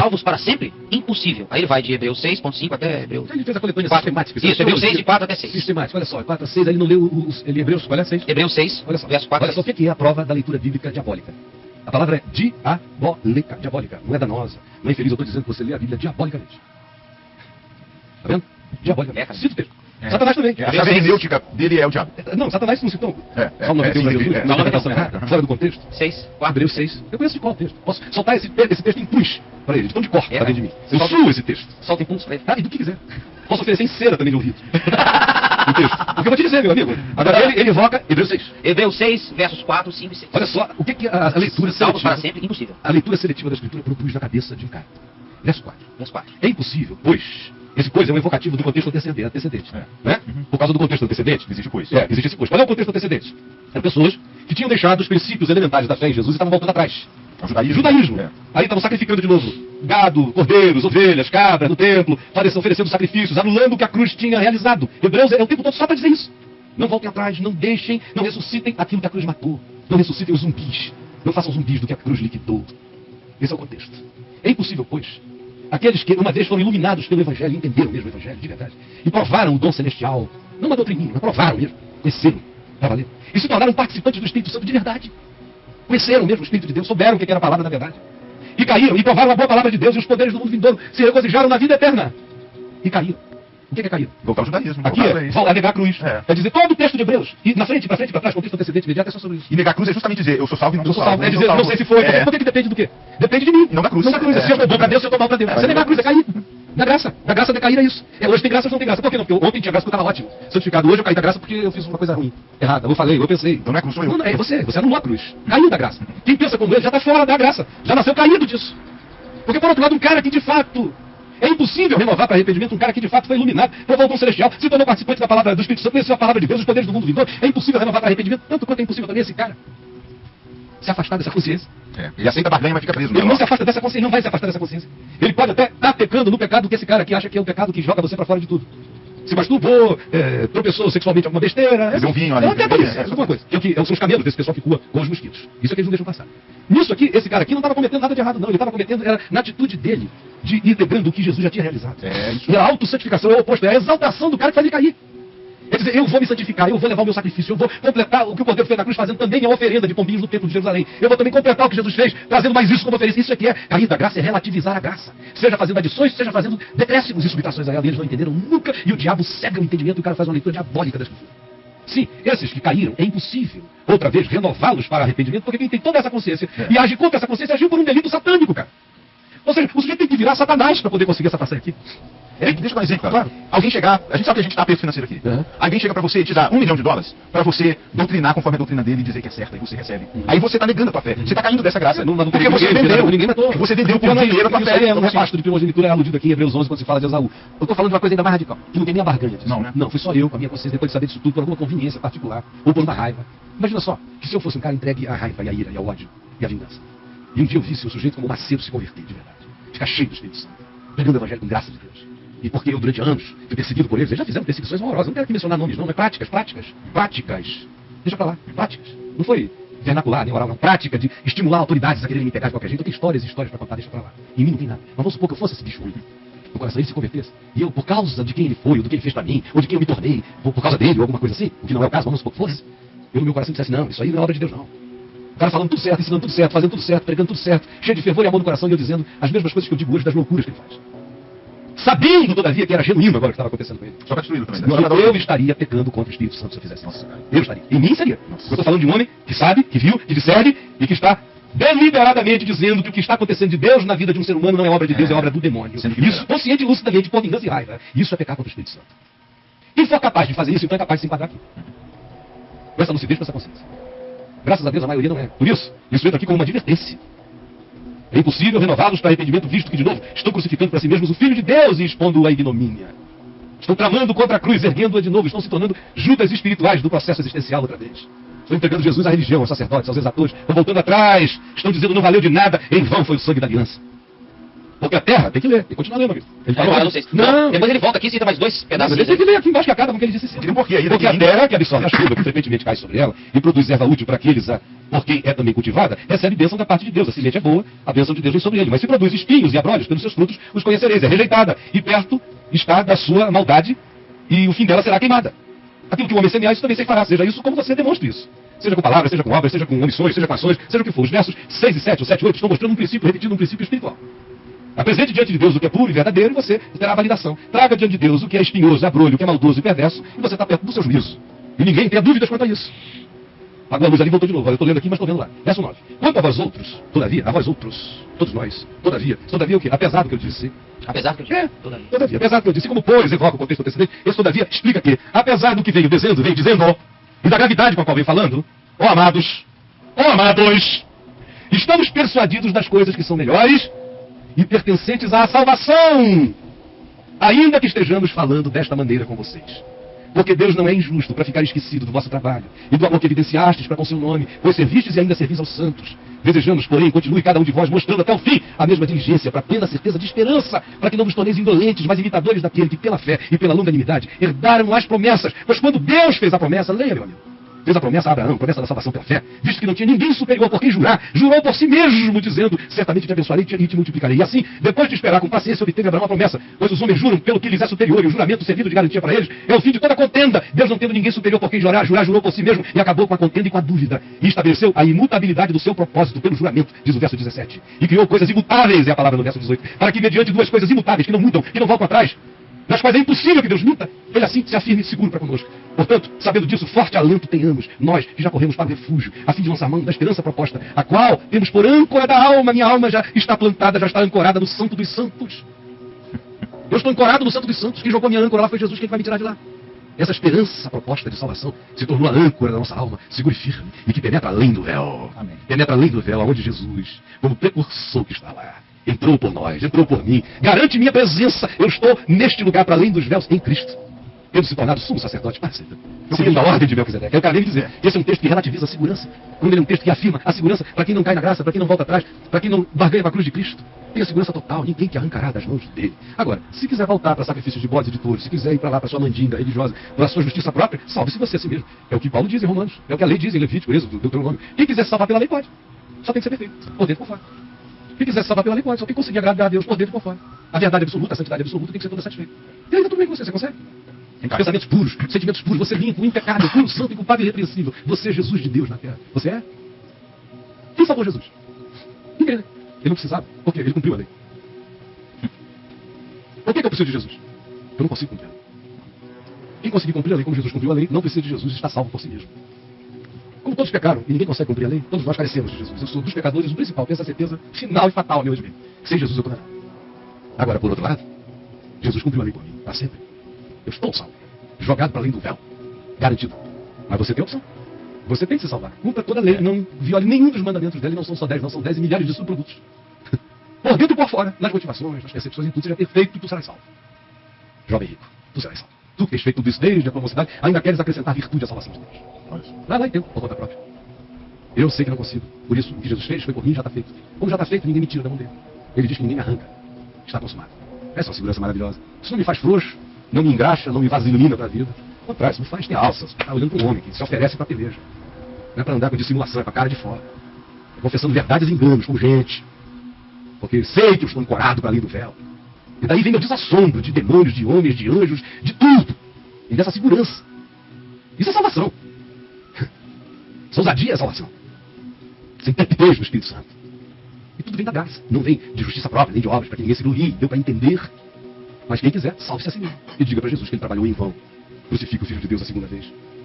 salvos para sempre? Impossível. Aí ele vai de Hebreus 6.5 até Hebreus... Ele fez a coletânea 4. sistemática. Isso, Hebreus 6, de 4 até 6. Sistemática, olha só, 4 a 6, aí não leu ele Hebreus, olha 6. Hebreus 6, Olha só, verso 4 olha a só 6. o que é a prova da leitura bíblica diabólica. A palavra é diabólica, diabólica, não é danosa, não é infeliz, eu estou dizendo que você lê a Bíblia diabolicamente. Tá vendo? Diabólica. Cita o texto. Satanás também. A chave hermenêutica dele é o diabo. Não, Satanás não citou. Salmo 91 de Jesus, Salmo 91 fora do contexto. 6, 4. Hebreus 6. Eu conheço de qual texto? Posso soltar esse texto em punch para ele, de tão de cor, para dentro de mim. Eu suo esse texto. Solta em puntos pra ele. E do que quiser. Posso oferecer em cera também de ouvido. O texto. Porque eu vou te dizer, meu amigo. Agora ele evoca Hebreus 6. Hebreus 6, versos 4, 5 e 6. Olha só, o que a leitura Salvos para seletiva... sempre? Impossível. A leitura seletiva da Escritura produz na cabeça de um cara. Verso 4. Verso 4. É impossível, pois... Esse pois é um evocativo do contexto antecedente. Né? Por causa do contexto antecedente. Existe pois. Existe esse pois. Qual é o contexto antecedente? Eram pessoas que tinham deixado os princípios elementares da fé em Jesus e estavam voltando atrás. O judaísmo. Judaísmo. Aí estavam sacrificando de novo gado, cordeiros, ovelhas, cabras no templo, oferecendo sacrifícios, anulando o que a cruz tinha realizado. Hebreus é o tempo todo só para dizer isso. Não voltem atrás, não deixem, não ressuscitem aquilo que a cruz matou. Não ressuscitem os zumbis. Não façam zumbis do que a cruz liquidou. Esse é o contexto. É impossível, pois, aqueles que uma vez foram iluminados pelo Evangelho, entenderam mesmo o Evangelho de verdade, e provaram o dom celestial, não uma doutrininha, mas provaram mesmo, conheceram, para valer, e se tornaram participantes do Espírito Santo de verdade. Conheceram mesmo o Espírito de Deus, souberam o que era a palavra da verdade. E caíram, e provaram a boa palavra de Deus, e os poderes do mundo vindouro se regozijaram na vida eterna. E caíram. O que é cair? Voltar ao judaísmo. Aqui é negar a cruz. É dizer todo o texto de Hebreus. E na frente, para trás, contexto antecedente, imediato, é só sobre isso. E negar a cruz é justamente dizer, eu sou salvo e não sou salvo. É dizer, não sei se foi. Por que depende do quê? Depende de mim. Não da cruz. Não da cruz. Se eu estou bom para Deus, se eu estou mal para Deus. Você negar a cruz é cair. Da graça. Da graça de cair é isso. Hoje tem graça, hoje não tem graça. Por que não? Porque ontem tinha graça que eu estava ótimo. Santificado. Hoje eu caí da graça porque eu fiz uma coisa ruim. Errada. Eu falei, eu pensei. Então não é cruz, sou eu. Não, é você. Você anulou a cruz. Caiu da graça. Quem pensa como ele já está fora da graça. Já nasceu caído disso. Porque por outro lado, um cara que de fato... É impossível renovar para arrependimento um cara que de fato foi iluminado, provou o dom celestial, se tornou participante da palavra do Espírito Santo, conheceu a palavra de Deus, os poderes do mundo vindouro. É impossível renovar para arrependimento, tanto quanto é impossível também esse cara se afastar dessa consciência. Ele aceita a barganha, mas fica preso. Ele não se afasta dessa consciência, não vai se afastar dessa consciência. Ele pode até estar pecando no pecado que esse cara aqui acha que é o pecado que joga você para fora de tudo. Se masturbou, tropeçou sexualmente alguma besteira. Bebeu um vinho ali. Alguma coisa. São os camelos desse pessoal que cua com os mosquitos. Isso é que eles não deixam passar. Nisso aqui, esse cara aqui não estava cometendo nada de errado, não. Ele estava cometendo, era na atitude dele, de ir negando o que Jesus já tinha realizado. E a autossantificação é o oposto, é a exaltação do cara que faz ele cair. Quer dizer, eu vou me santificar, eu vou levar o meu sacrifício, eu vou completar o que o Cordeiro fez na cruz, fazendo também a oferenda de pombinhos no templo de Jerusalém. Eu vou também completar o que Jesus fez, trazendo mais isso como oferência. Isso aqui é cair da graça, é relativizar a graça. Seja fazendo adições, seja fazendo decréscimos e subtrações a ela. Eles não entenderam nunca, e o diabo cega o entendimento e o cara faz uma leitura diabólica da Escritura. Sim, esses que caíram, é impossível, outra vez, renová-los para arrependimento, porque quem tem toda essa consciência e age contra essa consciência, agiu por um delito satânico, cara. Ou seja, o sujeito tem que virar Satanás para poder conseguir essa façanha aqui. Deixa eu dar um exemplo, claro. Alguém chegar, a gente sabe que a gente está aperto financeiro aqui. Alguém chega para você e te dá $1 milhão para você doutrinar conforme a doutrina dele e dizer que é certa e você recebe. Aí você está negando a tua fé. Você está caindo dessa graça. Porque você vendeu. Ninguém matou. Você vendeu por dinheiro a tua fé. Não é pasto de primogenitura, é aludido aqui em Hebreus 11 quando se fala de Esaú. Eu estou falando de uma coisa ainda mais radical, que não tem nem a barganha disso. Não, né? Não, foi só eu com a minha consciência, depois de saber disso tudo, por alguma conveniência particular, ou por uma raiva. Imagina só, que se eu fosse um cara entregue à raiva e à ira e ao ódio e à vingança, e um dia eu visse o sujeito como Macedo se converter de verdade, ficar cheio do Espírito Santo, pregando o Evangelho com graça de Deus. E porque eu, durante anos, fui perseguido por eles já fizeram perseguições horrorosas. Não quero aqui mencionar nomes, não, mas práticas. Deixa pra lá, práticas. Não foi vernacular, nem oral, não. Prática de estimular autoridades a quererem me pegar de qualquer jeito. Eu tenho histórias e histórias pra contar, deixa pra lá. Em mim não tem nada. Mas vamos supor que eu fosse esse bicho ruim. No coração ele se convertesse. E eu, por causa de quem ele foi, ou do que ele fez pra mim, ou de quem eu me tornei, por causa dele, ou alguma coisa assim, o que não é o caso, vamos supor que fosse, eu no meu coração dissesse, não, isso aí não é obra de Deus, não. O cara falando tudo certo, ensinando tudo certo, fazendo tudo certo, pregando tudo certo, cheio de fervor e amor no coração, e eu dizendo as mesmas coisas que eu digo hoje das loucuras que ele faz. Sabendo, todavia, que era genuíno agora o que estava acontecendo com ele. Só para destruí-lo também. Eu estaria pecando contra o Espírito Santo se eu fizesse isso. Eu estaria. Em mim seria. Eu estou falando de um homem que sabe, que viu, que discerne e que está deliberadamente dizendo que o que está acontecendo de Deus na vida de um ser humano não é obra de Deus, é obra do demônio. Isso, consciente e lucidamente, por vingança e raiva. Isso é pecar contra o Espírito Santo. Quem for capaz de fazer isso, então é capaz de se enquadrar aqui. Com essa lucidez, com essa consciência. Graças a Deus, a maioria não é. Por isso entra aqui como uma advertência. É impossível renová-los para arrependimento, visto que, de novo, estão crucificando para si mesmos o Filho de Deus e expondo-o à ignomínia. Estão tramando contra a cruz, erguendo-a de novo. Estão se tornando Judas espirituais do processo existencial outra vez. Estão entregando Jesus à religião, aos sacerdotes, aos exatores. Estão voltando atrás. Estão dizendo não valeu de nada. Em vão foi o sangue da aliança. Porque a terra tem que ler, tem que continuar lendo, amigo. Ele Agora, falou, não sei se... não, Depois ele volta aqui e cita mais 2 pedaços. mas ele tem que ler aqui embaixo que acaba com o que ele disse assim. Porque aí Porque a terra que absorve a chuva, que frequentemente cai sobre ela, e produz erva útil para aqueles por quem é também cultivada, recebe bênção da parte de Deus. A semente é boa, a bênção de Deus vem sobre ele. Mas se produz espinhos e abrolhos, pelos seus frutos os conhecereis. É rejeitada, e perto está da sua maldade, e o fim dela será queimada. Aquilo que o homem semear, isso também se fará. Seja isso como você demonstre isso. Seja com palavras, seja com obras, seja com omissões, seja com ações, seja o que for. Os versos 6 e 7, ou 7 e 8, estão mostrando um princípio, repetindo um princípio espiritual. Apresente diante de Deus o que é puro e verdadeiro e você terá a validação. Traga diante de Deus o que é espinhoso, abrolho, o que é maldoso e perverso e você está perto do seu juízo. E ninguém tenha dúvidas quanto a isso. Agora a luz ali voltou de novo. Eu estou lendo aqui, mas estou vendo lá. Verso 9. Quanto a vós outros, todavia, a vós outros, todos nós, todavia o quê? Apesar do que eu disse. Apesar do que eu disse. Todavia, apesar do que eu disse, como pois, evoca o contexto antecedente, esse todavia explica que, apesar do que veio dizendo, e da gravidade com a qual veio falando, ó amados, estamos persuadidos das coisas que são melhores e pertencentes à salvação, ainda que estejamos falando desta maneira com vocês. Porque Deus não é injusto para ficar esquecido do vosso trabalho e do amor que evidenciastes para com seu nome, pois servistes e ainda servis aos santos. Desejamos, porém, continue cada um de vós mostrando até o fim a mesma diligência, para plena certeza de esperança, para que não vos torneis indolentes, mas imitadores daquele que pela fé e pela longanimidade herdaram as promessas. Pois quando Deus fez a promessa, leia, meu amigo, fez a promessa a Abraão, promessa da salvação pela fé, visto que não tinha ninguém superior por quem jurar, jurou por si mesmo, dizendo, certamente te abençoarei e te multiplicarei. E assim, depois de esperar com paciência, obteve Abraão a promessa, pois os homens juram pelo que lhes é superior, e o juramento servido de garantia para eles é o fim de toda contenda. Deus não tendo ninguém superior por quem jurar, jurou por si mesmo, e acabou com a contenda e com a dúvida, e estabeleceu a imutabilidade do seu propósito pelo juramento, diz o verso 17. E criou coisas imutáveis, é a palavra no verso 18, para que mediante duas coisas imutáveis, que não mudam, que não voltam atrás, nas quais é impossível que Deus minta, ele assim se afirme seguro para conosco. Portanto, sabendo disso, forte alento tenhamos, nós que já corremos para o refúgio, a fim de lançar mão da esperança proposta, a qual temos por âncora da alma. Minha alma já está plantada, já está ancorada no Santo dos Santos. Eu estou ancorado no Santo dos Santos. Quem jogou minha âncora lá foi Jesus, quem vai me tirar de lá? Essa esperança proposta de salvação se tornou a âncora da nossa alma, segura e firme, e que penetra além do véu. Amém. Penetra além do véu, aonde Jesus, como precursor que está lá, entrou por nós, entrou por mim, garante minha presença. Eu estou neste lugar para além dos véus em Cristo, tendo se tornado sumo sacerdote para sempre, seguindo a ordem de Melquisedeque. Eu quero nem dizer que esse é um texto que relativiza a segurança, quando ele é um texto que afirma a segurança para quem não cai na graça, para quem não volta atrás, para quem não barganha com a cruz de Cristo. Tem a segurança total, ninguém que arrancará das mãos dele. Agora, se quiser voltar para sacrifícios de bodes e de touros, se quiser ir para lá para sua mandinga religiosa, para a sua justiça própria, salve-se você a si mesmo. É o que Paulo diz em Romanos, é o que a lei diz em Levítico, Êxodo, Deuteronômio. Quem quiser se salvar pela lei pode, só tem que ser perfeito, por dentro e por fora. Quem quiser se salvar pela lei pode, só tem que conseguir agradar a Deus por dentro e por fora. A verdade absoluta, a santidade absoluta tem que ser toda satisfeita. E aí está tudo bem com você consegue? Pensamentos puros, sentimentos puros, você limpo, impecável, puro, santo, inculpável e irrepreensível. Você é Jesus de Deus na terra. Você é? Quem salvou Jesus? Ninguém, né? Ele não precisava. Por quê? Ele cumpriu a lei. Por que eu preciso de Jesus? Eu não consigo cumprir a lei. Quem conseguir cumprir a lei como Jesus cumpriu a lei, não precisa de Jesus e está salvo por si mesmo. Como todos pecaram e ninguém consegue cumprir a lei, todos nós carecemos de Jesus. Eu sou dos pecadores o principal, tenho essa certeza final e fatal, meu Deus. Sem Jesus eu estou nada. Agora, por outro lado, Jesus cumpriu a lei por mim, para sempre. Eu estou salvo, jogado para além do véu, garantido. Mas você tem opção. Você tem que se salvar. Cumpra toda a lei, não viole nenhum dos mandamentos dele, não são só 10, não são 10 e milhares de subprodutos. Por dentro e por fora, nas motivações, nas percepções, em tudo, seja perfeito e tu serás salvo. Jovem rico, tu serás salvo. Tu que tens feito tudo isso desde a tua mocidade, ainda queres acrescentar virtude à salvação de Deus. Vai lá e tenta, por conta própria. Eu sei que não consigo. Por isso, o que Jesus fez foi por mim, já está feito. Como já está feito, ninguém me tira da mão dele. Ele diz que ninguém me arranca. Está consumado. Essa é uma segurança maravilhosa. Isso não me faz frouxo, não me engraxa, não me vaselina para a vida. Ao contrário, isso me faz ter alça. Você está olhando para um homem que se oferece para a peleja. Não é para andar com dissimulação, é para a cara de fora. É confessando verdades e enganos com gente. Porque sei que eu estou ancorado para além do véu. E daí vem meu desassombro de demônios, de homens, de anjos, de tudo. E dessa segurança. Isso é salvação. Essa ousadia é salvação. Sem trepidez do Espírito Santo. E tudo vem da graça. Não vem de justiça própria, nem de obras, para que ninguém se glorie. Deu para entender. Mas quem quiser, salve-se a si mesmo. E diga para Jesus que ele trabalhou em vão. Crucifique o Filho de Deus a segunda vez.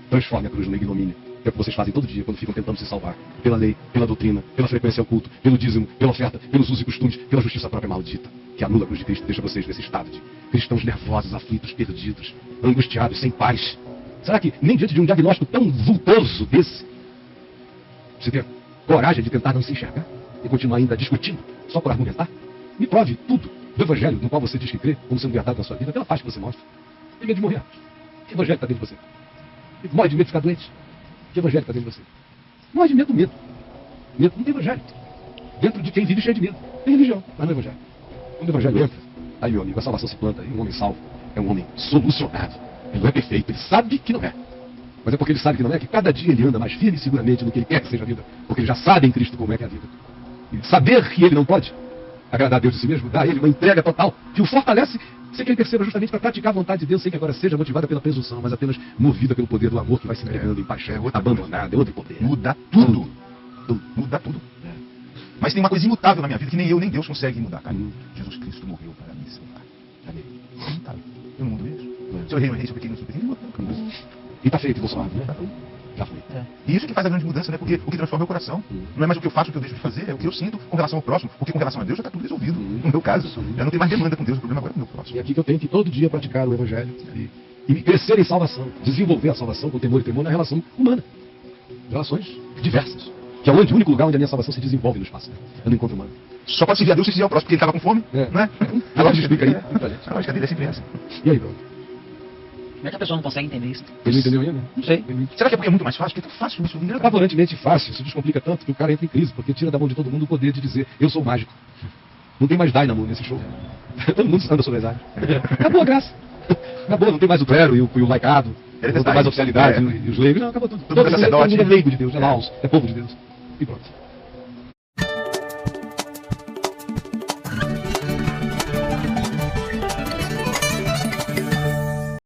Transforme a cruz numa ignomínia. Que é o que vocês fazem todo dia quando ficam tentando se salvar. Pela lei, pela doutrina, pela frequência ao culto, pelo dízimo, pela oferta, pelos usos e costumes, pela justiça própria maldita. Que anula a cruz de Cristo e deixa vocês nesse estado de cristãos nervosos, aflitos, perdidos, angustiados, sem paz. Será que nem diante de um diagnóstico tão vultoso desse, você tem coragem de tentar não se enxergar e continuar ainda discutindo, só por argumentar? Me prove tudo do evangelho no qual você diz que crê, como sendo verdade na sua vida, pela paz que você mostra. Tem medo de morrer. Que evangelho está dentro de você? Morre de medo de ficar doente. Que evangelho está dentro de você? Morre de medo do medo. Medo não tem evangelho. Dentro de quem vive cheio de medo. Tem religião, mas não é evangelho. Quando o evangelho entra, aí, meu amigo, a salvação se planta, e um homem salvo é um homem solucionado. Ele não é perfeito, ele sabe que não é. Mas é porque ele sabe que não é, que cada dia ele anda mais firme e seguramente no que ele quer que seja a vida. Porque ele já sabe em Cristo como é que é a vida. E saber que ele não pode agradar a Deus de si mesmo, dá a ele uma entrega total, que o fortalece, sem que ele perceba, justamente para praticar a vontade de Deus, sem que agora seja motivada pela presunção, mas apenas movida pelo poder do amor que vai se entregando em paixão, abandonado, é outro poder. Muda tudo. Muda tudo. Mas tem uma coisa imutável na minha vida que nem eu nem Deus consegue mudar, cara. Jesus Cristo morreu para me salvar. É imutável. Eu não mudo mesmo. Se eu errei, se eu pequei, não sou pequeno, não mudo. E está feito, Bolsonaro, né? Já foi. E isso que faz a grande mudança, né? Porque o que transforma é o coração. Não é mais o que eu faço, o que eu deixo de fazer, é o que eu sinto com relação ao próximo. Porque com relação a Deus já está tudo resolvido. No meu caso, eu não tenho mais demanda com Deus, o problema agora é com o meu próximo. E é aqui que eu tenho que todo dia praticar o Evangelho e crescer em salvação, desenvolver a salvação com temor e temor na relação humana. Relações diversas. Que é onde, o único lugar onde a minha salvação se desenvolve no espaço. É no encontro humano. Só pode servir a Deus se fizer ao próximo, porque ele estava com fome, não é? A lógica explica aí. A lógica dele é sempre essa. E aí, Bruno? Como é que a pessoa não consegue entender isso? Ele não entendeu ainda? Não sei. Será que é porque é muito mais fácil? Porque é tão fácil isso. É aparentemente fácil, se descomplica tanto que o cara entra em crise, porque tira da mão de todo mundo o poder de dizer, eu sou mágico. Não tem mais Dynamo nesse show. Todo mundo anda sobre as áreas. Acabou a graça. Acabou, não tem mais o clero e o laicado. Não tem mais a oficialidade e os leigos. Não, acabou tudo. Todo mundo é leigo de Deus, é laus, é povo de Deus. E pronto.